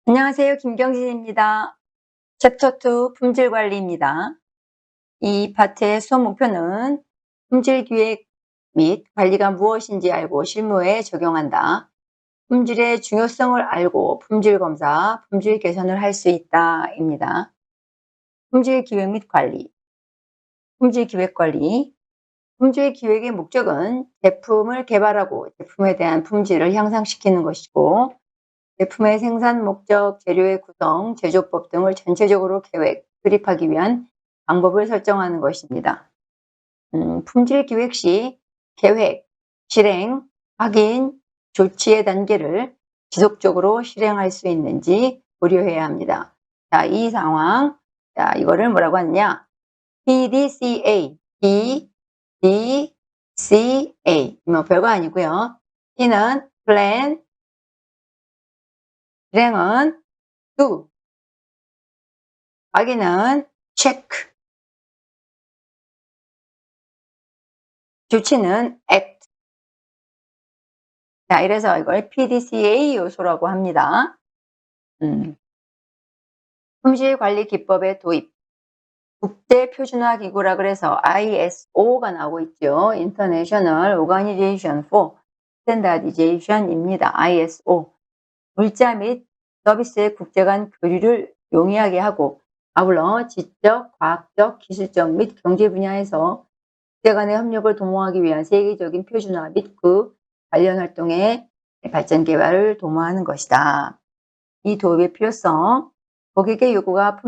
안녕하세요. 김경진입니다. 챕터 2 품질 관리입니다. 이 파트의 수업 목표는 품질 기획 및 관리가 무엇인지 알고 실무에 적용한다. 품질의 중요성을 알고 품질 검사, 품질 개선을 할 수 있다입니다. 품질 기획 및 관리, 품질 기획 관리. 품질 기획의 목적은 제품을 개발하고 제품에 대한 품질을 향상시키는 것이고, 제품의 생산 목적, 재료의 구성, 제조법 등을 전체적으로 계획, 수립하기 위한 방법을 설정하는 것입니다. 품질 기획 시 계획, 실행, 확인, 조치의 단계를 지속적으로 실행할 수 있는지 고려해야 합니다. 자, 이 상황, 자, 이거를 뭐라고 하느냐? PDCA, PDCA. 뭐 별거 아니고요. P는 plan, 실행은 do, 확인은 check, 조치는 act. 자, 이래서 이걸 PDCA 요소라고 합니다. 품질 관리 기법의 도입. 국제 표준화 기구라 그래서 ISO가 나오고 있죠. International Organization for Standardization입니다. ISO. 물자 및 서비스의 국제 간 교류를 용이하게 하고, 아울러 지적, 과학적, 기술적 및 경제 분야에서 국제 간의 협력을 도모하기 위한 세계적인 표준화 및 그 관련 활동의 발전 개발을 도모하는 것이다. 이 도입의 필요성, 고객의 요구가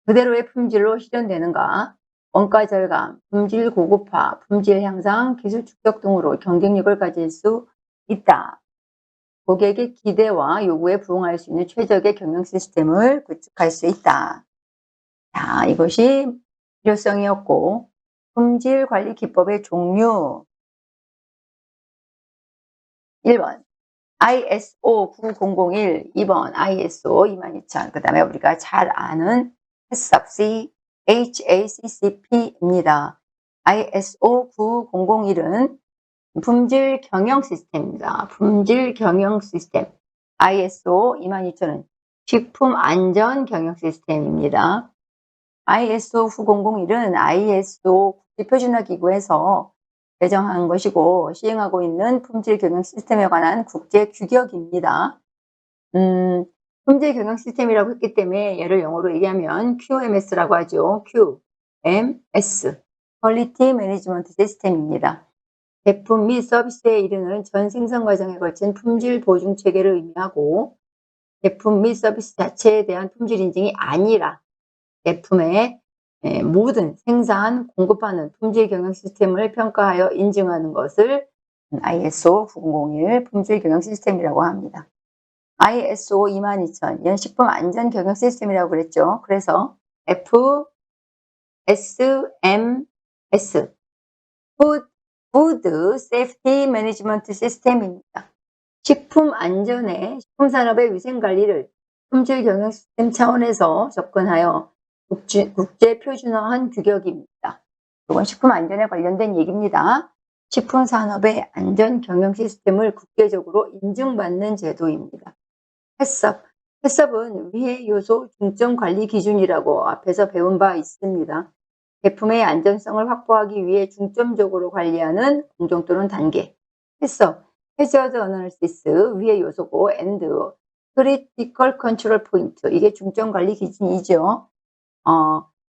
그대로의 품질로 실현되는가, 원가 절감, 품질 고급화, 품질 향상, 기술 축적 등으로 경쟁력을 가질 수 있다. 고객의 기대와 요구에 부응할 수 있는 최적의 경영 시스템을 구축할 수 있다. 자, 이것이 필요성이었고, 품질 관리 기법의 종류. 1번 ISO 9001, 2번 ISO 22000, 그 다음에 우리가 잘 아는 HACCP, HACCP입니다. ISO 9001은 품질 경영 시스템입니다. 품질 경영 시스템. ISO 22000은 식품 안전 경영 시스템입니다. ISO 9001은 ISO 국제표준화 기구에서 제정한 것이고 시행하고 있는 품질 경영 시스템에 관한 국제 규격입니다. 품질 경영 시스템이라고 했기 때문에 얘를 영어로 얘기하면 QMS라고 하죠. QMS, Quality Management System입니다. 제품 및 서비스에 이르는 전 생산 과정에 걸친 품질 보증 체계를 의미하고, 제품 및 서비스 자체에 대한 품질 인증이 아니라 제품의 모든 생산, 공급하는 품질 경영 시스템을 평가하여 인증하는 것을 ISO 9001 품질 경영 시스템이라고 합니다. ISO 22000, 이건 식품 안전 경영 시스템이라고 그랬죠. 그래서 FSMS, Food Safety Management System입니다. 식품 안전의 식품 산업의 위생 관리를 품질 경영 시스템 차원에서 접근하여 국제 표준화한 규격입니다. 이건 식품 안전에 관련된 얘기입니다. 식품 산업의 안전 경영 시스템을 국제적으로 인증받는 제도입니다. 해썹은 위의 요소 중점 관리 기준이라고 앞에서 배운 바 있습니다. 제품의 안전성을 확보하기 위해 중점적으로 관리하는 공정 또는 단계. 해썹, Hazard Analysis 위의 요소고, and Critical Control Point, 이게 중점 관리 기준이죠.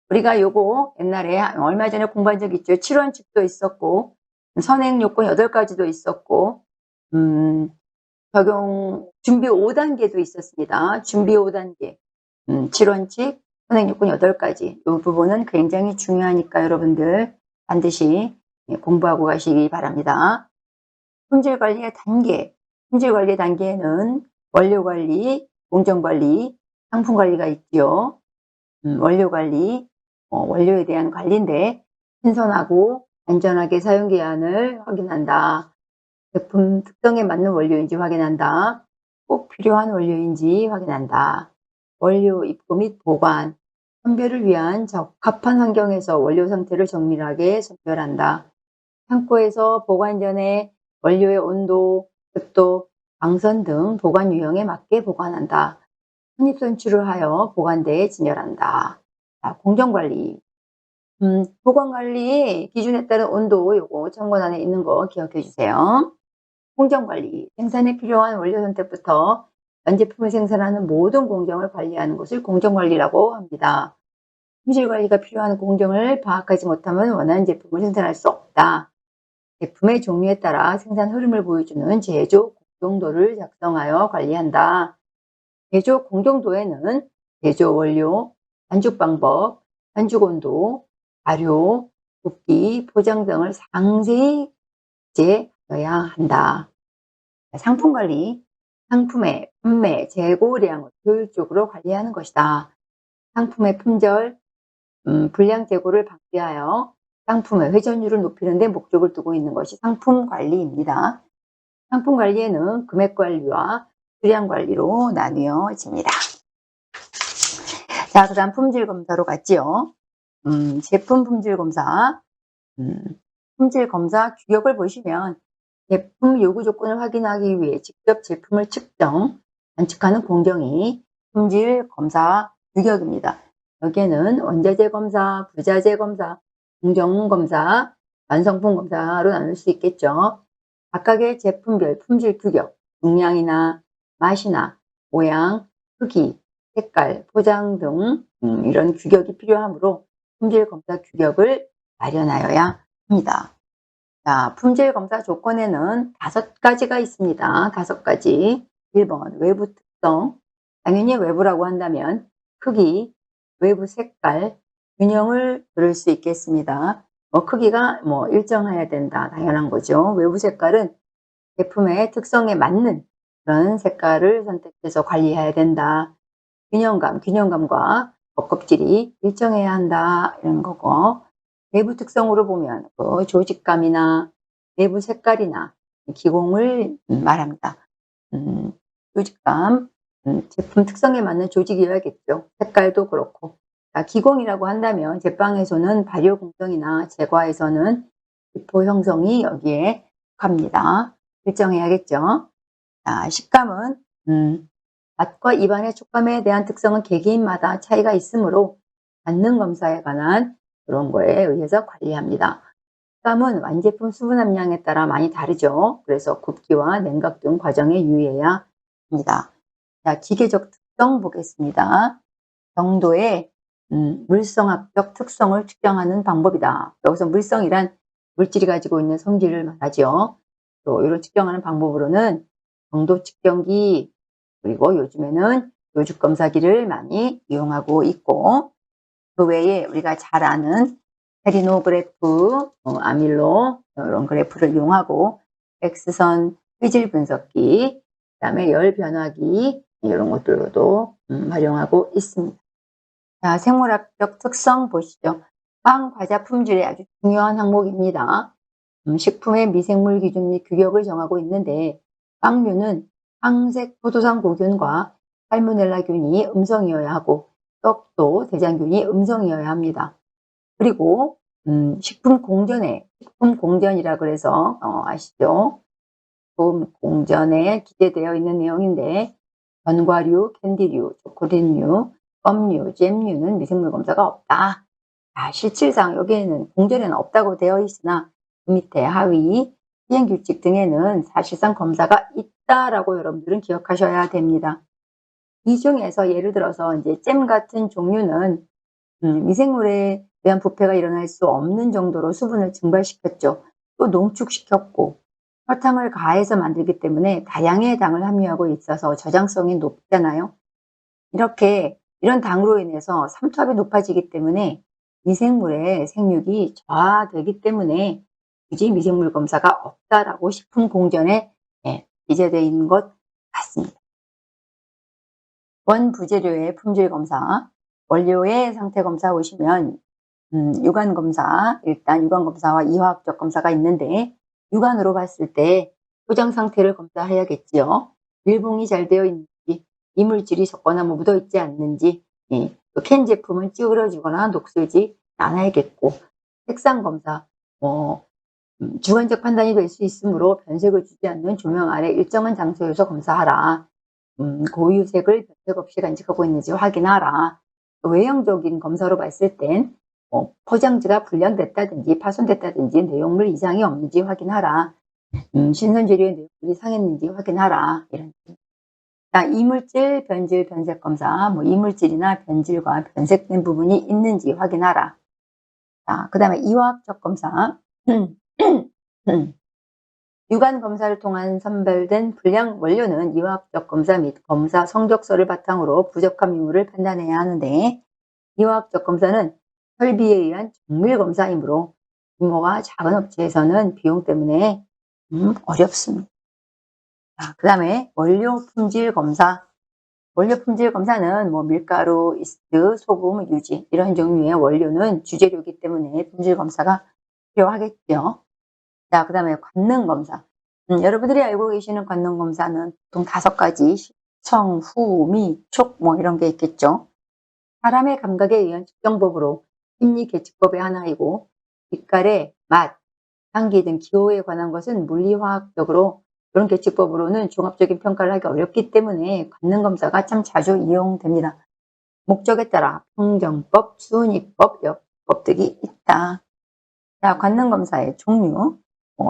우리가 요거 옛날에 얼마 전에 공부한 적 있죠. 7원칙도 있었고, 선행 요건 8가지도 있었고, 적용 준비 5단계도 있었습니다. 준비 5단계, 7원칙, 선행 요건 8가지. 이 부분은 굉장히 중요하니까 여러분들 반드시 공부하고 가시기 바랍니다. 품질 관리의 단계, 품질 관리 단계에는 원료 관리, 공정 관리, 상품 관리가 있죠. 원료 관리, 원료에 대한 관리인데, 신선하고 안전하게 사용 기한을 확인한다. 제품 특성에 맞는 원료인지 확인한다. 꼭 필요한 원료인지 확인한다. 원료 입고 및 보관, 선별을 위한 적합한 환경에서 원료 상태를 정밀하게 선별한다. 창고에서 보관 전에 원료의 온도, 습도, 방선 등 보관 유형에 맞게 보관한다. 선입선출을 하여 보관대에 진열한다. 자, 공정관리. 보관관리 기준에 따른 온도 요거 청건안에 있는 거 기억해 주세요. 공정관리. 생산에 필요한 원료 선택부터 완제품을 생산하는 모든 공정을 관리하는 것을 공정관리라고 합니다. 품질 관리가 필요한 공정을 파악하지 못하면 원하는 제품을 생산할 수 없다. 제품의 종류에 따라 생산 흐름을 보여주는 제조 공정도를 작성하여 관리한다. 제조 공정도에는 제조 원료, 반죽 방법, 반죽 온도, 발효, 굽기, 포장 등을 상세히 기재해야 한다. 상품 관리. 상품의 판매, 재고량을 효율적으로 관리하는 것이다. 상품의 품절, 불량 재고를 방지하여 상품의 회전율을 높이는 데 목적을 두고 있는 것이 상품 관리입니다. 상품 관리에는 금액 관리와 수량 관리로 나뉘어집니다. 자, 그 다음 품질 검사로 갔지요. 제품 품질 검사. 품질 검사 규격을 보시면 제품 요구 조건을 확인하기 위해 직접 제품을 측정, 관측하는 공정이 품질 검사 규격입니다. 여기에는 원자재 검사, 부자재 검사, 공정 검사, 완성품 검사로 나눌 수 있겠죠. 각각의 제품별 품질 규격, 용량이나 맛이나 모양, 크기, 색깔, 포장 등 이런 규격이 필요하므로 품질 검사 규격을 마련하여야 합니다. 자, 품질 검사 조건에는 5가지가 있습니다. 5가지. 1번 외부 특성. 당연히 외부라고 한다면 크기, 외부 색깔, 균형을 들을 수 있겠습니다. 크기가 일정해야 된다. 당연한 거죠. 외부 색깔은 제품의 특성에 맞는 그런 색깔을 선택해서 관리해야 된다. 균형감과 겉껍질이 일정해야 한다. 이런 거고. 내부 특성으로 보면 조직감이나 내부 색깔이나 기공을 말합니다. 조직감, 제품 특성에 맞는 조직이어야겠죠. 색깔도 그렇고. 자, 기공이라고 한다면 제빵에서는 발효 공정이나 제과에서는 기포 형성이 여기에 속합니다. 일정해야겠죠. 자, 식감은 맛과 입안의 촉감에 대한 특성은 개개인마다 차이가 있으므로 받는 검사에 관한 그런 거에 의해서 관리합니다. 식감은 완제품 수분 함량에 따라 많이 다르죠. 그래서 굽기와 냉각 등 과정에 유의해야 합니다. 자, 기계적 특성 보겠습니다. 정도의 물성학적 특성을 측정하는 방법이다. 여기서 물성이란 물질이 가지고 있는 성질을 말하죠. 또 이런 측정하는 방법으로는 정도 측정기, 그리고 요즘에는 요직 검사기를 많이 이용하고 있고, 그 외에 우리가 잘 아는 페리노그래프, 아밀로 이런 그래프를 이용하고 X선 회질 분석기, 그다음에 열 변화기 이런 것들로도 활용하고 있습니다. 자, 생물학적 특성 보시죠. 빵, 과자 품질의 아주 중요한 항목입니다. 식품의 미생물 기준 및 규격을 정하고 있는데 빵류는 황색 포도당 고균과 살모넬라균이 음성이어야 하고 떡도 대장균이 음성이어야 합니다. 그리고 식품 공전이라 그래서 아시죠? 식품 공전에 기재되어 있는 내용인데 견과류, 캔디류, 초콜릿류, 껌류, 잼류는 미생물 검사가 없다. 실질상 여기에는 공전에는 없다고 되어 있으나 그 밑에 하위 시행규칙 등에는 사실상 검사가 있다라고 여러분들은 기억하셔야 됩니다. 이 중에서 예를 들어서 이제 잼 같은 종류는 미생물에 대한 부패가 일어날 수 없는 정도로 수분을 증발시켰죠. 또 농축시켰고 설탕을 가해서 만들기 때문에 다량의 당을 함유하고 있어서 저장성이 높잖아요. 이런 당으로 인해서 삼투압이 높아지기 때문에 미생물의 생육이 저하되기 때문에 굳이 미생물 검사가 없다라고 식품공전에 기재되어 있는 것 같습니다. 원부재료의 품질검사, 원료의 상태검사 보시면 유관검사, 일단 유관검사와 이화학적 검사가 있는데 육안으로 봤을 때 포장 상태를 검사해야겠지요. 밀봉이 잘 되어 있는지, 이물질이 섞거나 묻어 있지 않는지, 캔 제품은 찌그러지거나 녹슬지 않아야겠고, 색상 검사, 주관적 판단이 될 수 있으므로 변색을 주지 않는 조명 아래 일정한 장소에서 검사하라. 고유색을 변색 없이 간직하고 있는지 확인하라. 외형적인 검사로 봤을 땐 포장지가 불량됐다든지 파손됐다든지 내용물 이상이 없는지 확인하라. 신선 재료의 내용물이 상했는지 확인하라. 이런. 자, 이물질, 변질, 변색 검사. 이물질이나 변질과 변색된 부분이 있는지 확인하라. 자, 그 다음에 이화학적 검사. 유관 검사를 통한 선별된 불량 원료는 이화학적 검사 및 검사 성적서를 바탕으로 부적합 유무를 판단해야 하는데, 이화학적 검사는 설비에 의한 정밀 검사이므로 규모가 작은 업체에서는 비용 때문에 어렵습니다. 그 다음에 원료 품질 검사. 원료 품질 검사는 밀가루, 이스트, 소금, 유지 이런 종류의 원료는 주재료이기 때문에 품질 검사가 필요하겠죠. 자, 그 다음에 관능 검사. 여러분들이 알고 계시는 관능 검사는 보통 5가지, 청, 후, 미, 촉 이런 게 있겠죠. 사람의 감각에 의한 측정법으로 심리 계측법의 하나이고, 빛깔의 맛, 향기 등 기호에 관한 것은 물리화학적으로 이런 계측법으로는 종합적인 평가를 하기 어렵기 때문에 관능 검사가 참 자주 이용됩니다. 목적에 따라 평정법, 순위법, 역법 등이 있다. 자, 관능 검사의 종류,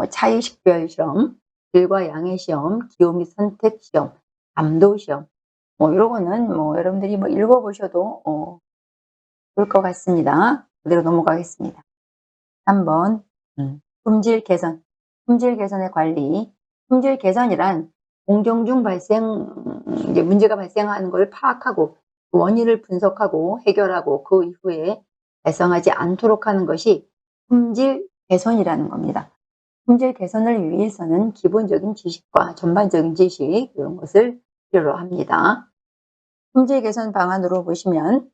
차이 식별 시험, 질과 양의 시험, 기호 및 선택 시험, 감도 시험, 이런 거는 여러분들이 읽어보셔도 좋을 것 같습니다. 그대로 넘어가겠습니다. 3번 품질 개선. 품질 개선의 관리. 품질 개선이란 공정 중 문제가 발생하는 걸 파악하고 그 원인을 분석하고 해결하고 그 이후에 발생하지 않도록 하는 것이 품질 개선이라는 겁니다. 품질 개선을 위해서는 기본적인 지식과 전반적인 지식 이런 것을 필요로 합니다. 품질 개선 방안으로 보시면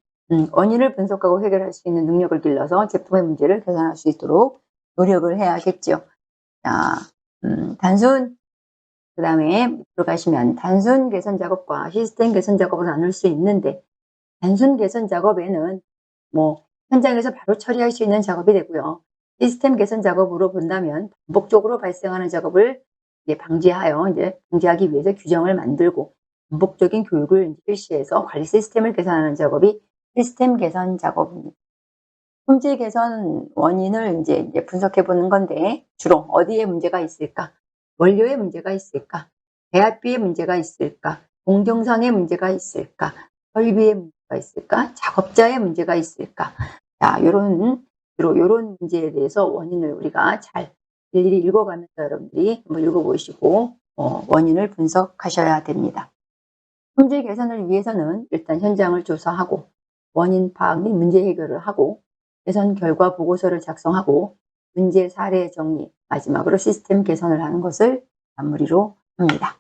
원인을 분석하고 해결할 수 있는 능력을 길러서 제품의 문제를 개선할 수 있도록 노력을 해야겠죠. 자, 단순, 그 다음에 들어가시면 단순 개선 작업과 시스템 개선 작업을 나눌 수 있는데, 단순 개선 작업에는 현장에서 바로 처리할 수 있는 작업이 되고요. 시스템 개선 작업으로 본다면 반복적으로 발생하는 작업을 방지하기 위해서 규정을 만들고 반복적인 교육을 실시해서 관리 시스템을 개선하는 작업이 시스템 개선 작업입니다. 품질 개선 원인을 이제 분석해 보는 건데, 주로 어디에 문제가 있을까? 원료에 문제가 있을까? 배합비에 문제가 있을까? 공정상에 문제가 있을까? 설비에 문제가 있을까? 작업자에 문제가 있을까? 자, 주로 요런 문제에 대해서 원인을 우리가 잘 일일이 읽어가면서 여러분들이 한번 읽어보시고 원인을 분석하셔야 됩니다. 품질 개선을 위해서는 일단 현장을 조사하고 원인 파악 및 문제 해결을 하고 개선 결과 보고서를 작성하고 문제 사례 정리, 마지막으로 시스템 개선을 하는 것을 마무리로 합니다.